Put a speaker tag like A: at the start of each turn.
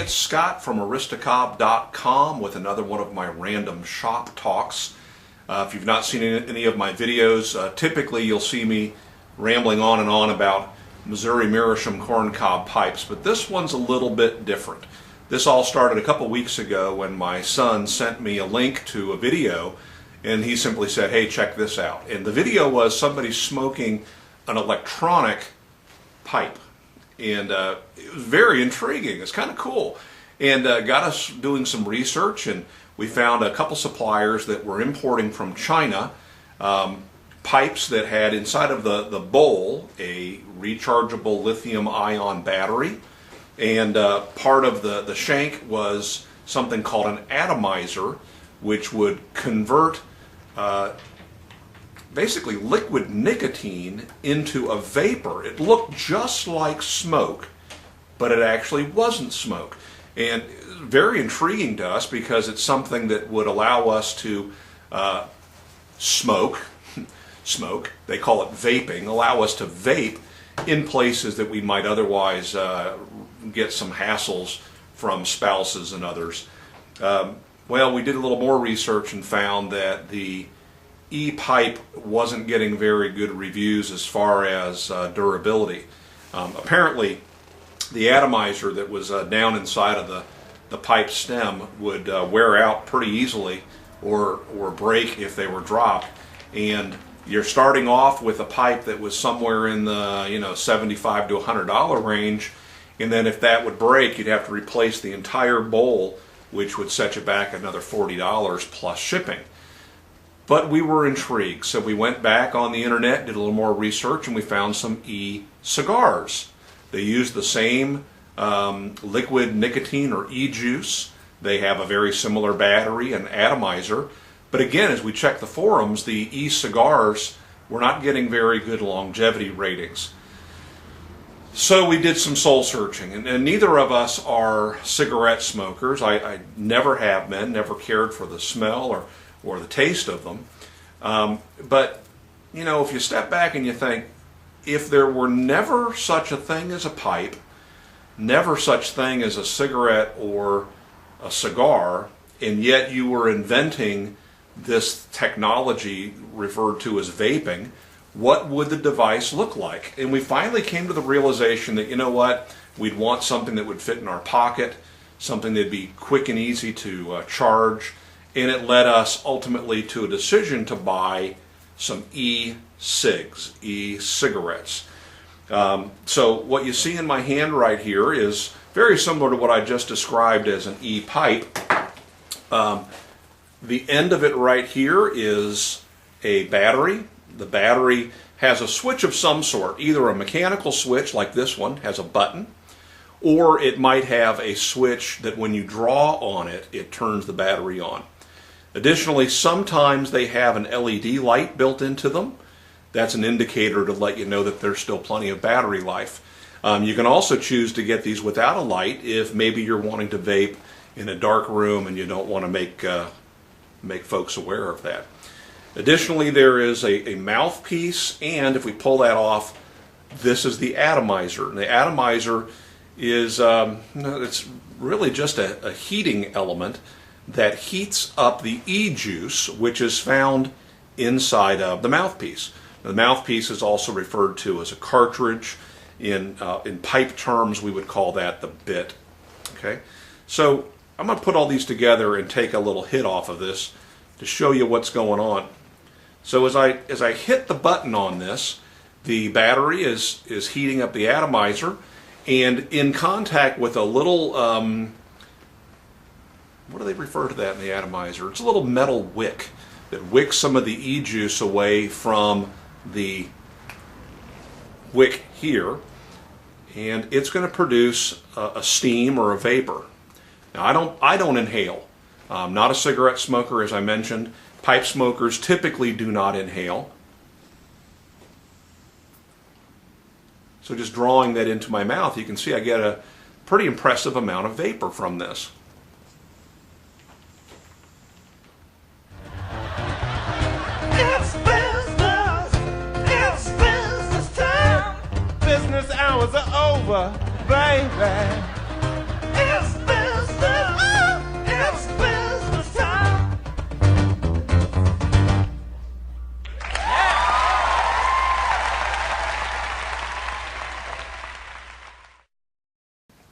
A: it's Scott from aristocob.com with another one of my random shop talks. If you've not seen any of my videos, typically you'll see me rambling on and on about Missouri Meerschaum corncob pipes, but this one's a little bit different. This all started a couple weeks ago when my son sent me a link to a video, and he simply said, hey, check this out. And the video was somebody smoking an electronic pipe. And it was very intriguing. It's kind of cool. And got us doing some research, and we found a couple suppliers that were importing from China pipes that had inside of the bowl a rechargeable lithium-ion battery. And part of the shank was something called an atomizer, which would convert basically liquid nicotine into a vapor. It looked just like smoke, but it actually wasn't smoke. And very intriguing to us because it's something that would allow us to smoke, they call it vaping, allow us to vape in places that we might otherwise get some hassles from spouses and others. Well, we did a little more research and found that the e-pipe wasn't getting very good reviews as far as durability. Apparently, the atomizer that was down inside of the pipe stem would wear out pretty easily or break if they were dropped. And you're starting off with a pipe that was somewhere in the $75 to $100 range, and then if that would break, you'd have to replace the entire bowl, which would set you back another $40 plus shipping. But we were intrigued, so we went back on the internet, did a little more research, and we found some e-cigars. They use the same liquid nicotine or e-juice. They have a very similar battery and atomizer. But again, as we checked the forums, the e-cigars were not getting very good longevity ratings. So we did some soul searching, and neither of us are cigarette smokers. I never have been, never cared for the smell or the taste of them. But, if you step back and you think, if there were never such a thing as a pipe, never such thing as a cigarette or a cigar, and yet you were inventing this technology referred to as vaping, what would the device look like? And we finally came to the realization that, we'd want something that would fit in our pocket, something that'd be quick and easy to charge, and it led us ultimately to a decision to buy some e-cigs, e-cigarettes. So what you see in my hand right here is very similar to what I just described as an e-pipe. The end of it right here is a battery. The battery has a switch of some sort, either a mechanical switch like this one has a button, or it might have a switch that when you draw on it, it turns the battery on. Additionally, sometimes they have an LED light built into them. That's an indicator to let you know that there's still plenty of battery life. You can also choose to get these without a light if maybe you're wanting to vape in a dark room and you don't want to make folks aware of that. Additionally, there is a mouthpiece, and if we pull that off, this is the atomizer. And the atomizer is it's really just a heating element that heats up the e-juice, which is found inside of the mouthpiece. The mouthpiece is also referred to as a cartridge. In pipe terms, we would call that the bit. Okay, so I'm going to put all these together and take a little hit off of this to show you what's going on. So as I hit the button on this, the battery is heating up the atomizer, and in contact with a little what do they refer to that in the atomizer? It's a little metal wick that wicks some of the e-juice away from the wick here, and it's going to produce a steam or a vapor. Now I don't inhale. I'm not a cigarette smoker, as I mentioned. Pipe smokers typically do not inhale. So just drawing that into my mouth, you can see I get a pretty impressive amount of vapor from this.
B: Business hours are over, baby.